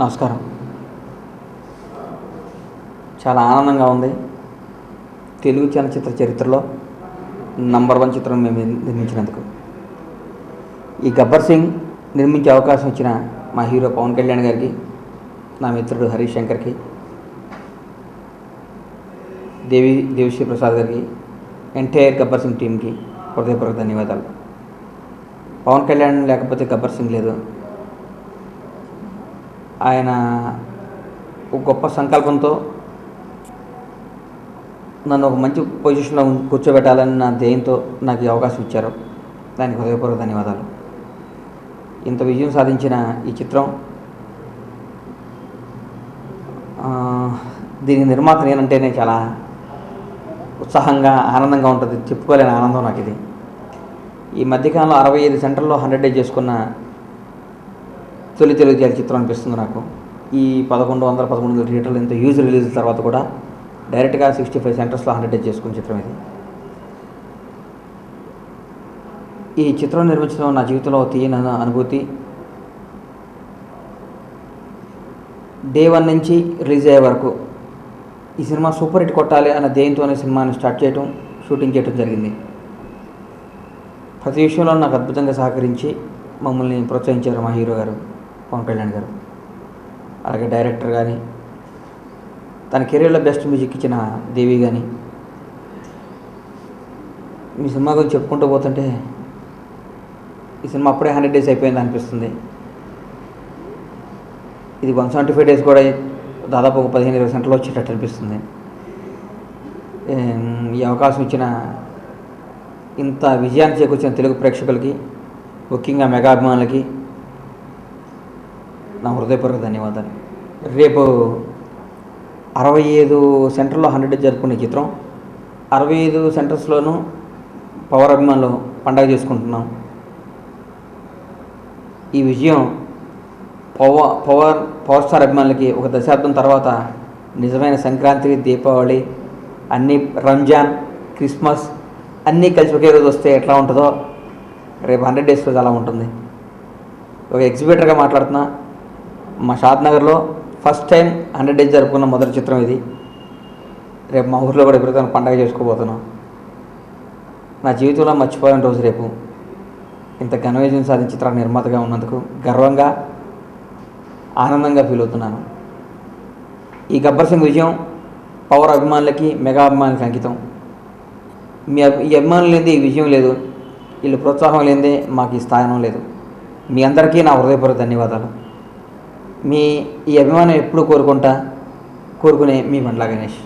నమస్కారం. చాలా ఆనందంగా ఉంది. తెలుగు చలనచిత్ర చరిత్రలో నంబర్ 1 చిత్రం మేము నిర్మించినందుకు. ఈ 'గబ్బర్ సింగ్' నిర్మించే అవకాశం ఇచ్చిన మా హీరో పవన్ కళ్యాణ్ గారికి, నా మిత్రుడు హరీష్ శంకర్కి, దేవిశ్రీ ప్రసాద్ గారికి, ఎంటైర్ 'గబ్బర్ సింగ్' టీంకి హృదయపూర్వక ధన్యవాదాలు. పవన్ కళ్యాణ్ లేకపోతే 'గబ్బర్ సింగ్' లేదు. ఆయన ఒక గొప్ప సంకల్పంతో నన్ను ఒక మంచి పొజిషన్లో కూర్చోబెట్టాలని నా ధ్యేయంతో నాకు ఈ అవకాశం ఇచ్చారు. దానికి హృదయపూర్వక ధన్యవాదాలు. ఇంత విజయం సాధించిన ఈ చిత్రం, దీని నిర్మాత నేనంటేనే చాలా ఉత్సాహంగా ఆనందంగా ఉంటుంది. చెప్పుకోలేని ఆనందం నాకు ఇది. ఈ మధ్యకాలంలో 65 సెంటర్లో 100 డేస్ చేసుకున్న తొలి తెలుగు చలనచిత్రం అనిపిస్తుంది నాకు. ఈ 1100 థియేటర్లు ఇంత హ్యూజ్ రిలీజ్ తర్వాత కూడా డైరెక్ట్గా 65 సెంటర్స్లో 100 డేస్ చేసుకున్న చిత్రం ఇది. ఈ చిత్రం నిర్మించడం నా జీవితంలో తీయని అనుభూతి. డే 1 నుంచి రిలీజ్ అయ్యే వరకు ఈ సినిమా సూపర్ హిట్ కొట్టాలి అన్న ధ్యేయంతోనే సినిమాని స్టార్ట్ చేయడం, షూటింగ్ చేయడం జరిగింది. ప్రతి విషయంలో నాకు అద్భుతంగా సహకరించి మమ్మల్ని ప్రోత్సహించారు మా హీరో గారు పవన్ కళ్యాణ్ గారు. అలాగే డైరెక్టర్ కానీ, తన కెరీర్లో బెస్ట్ మ్యూజిక్ ఇచ్చిన దేవి కానీ. మీ సినిమా గురించి చెప్పుకుంటూ పోతుంటే ఈ సినిమా అప్పుడే 100 డేస్ అయిపోయింది అనిపిస్తుంది. ఇది 175 డేస్ కూడా దాదాపు ఒక 15-20 సెంటర్లు వచ్చేటట్టు అనిపిస్తుంది. ఈ అవకాశం ఇచ్చిన, ఇంత విజయాన్ని చేకూర్చిన తెలుగు ప్రేక్షకులకి, ముఖ్యంగా మెగా అభిమానులకి నా హృదయపూర్వక ధన్యవాదాలు. రేపు 65 సెంటర్లో 100 డేస్ జరుపుకునే చిత్రం. 65 సెంటర్స్లోనూ పవర్ అభిమానులు పండగ చేసుకుంటున్నాం. ఈ విజయం పవర్ స్టార్ అభిమానులకి ఒక దశాబ్దం తర్వాత నిజమైన సంక్రాంతి, దీపావళి, అన్నీ, రంజాన్, క్రిస్మస్ అన్నీ కలిసి ఒకే రోజు వస్తే ఎట్లా ఉంటుందో రేపు 100 డేస్ రోజు అలా ఉంటుంది. ఒక ఎగ్జిబిటర్గా మాట్లాడుతున్నా. మా షాద్నగర్లో ఫస్ట్ టైం 100 డేస్ జరుపుకున్న మొదటి చిత్రం ఇది. రేపు మా ఊరిలో కూడా ఎప్పుడైతే పండగ చేసుకోబోతున్నాం. నా జీవితంలో మర్చిపోయిన రోజు రేపు. ఇంత ఘన విజయం సాధించిన చిత్ర నిర్మాతగా ఉన్నందుకు గర్వంగా, ఆనందంగా ఫీల్ అవుతున్నాను. ఈ 'గబ్బర్ సింగ్' విజయం పవర్ అభిమానులకి, మెగా అభిమానులకి అంకితం. ఈ అభిమానులు లేనిదే ఈ విజయం లేదు. వీళ్ళు ప్రోత్సాహం లేనిదే మాకు ఈ స్థానం లేదు. మీ అందరికీ నా హృదయపూర్వక ధన్యవాదాలు. ఈ అభిమానం ఎప్పుడు కోరుకునే మీ బండ్ల గణేష్.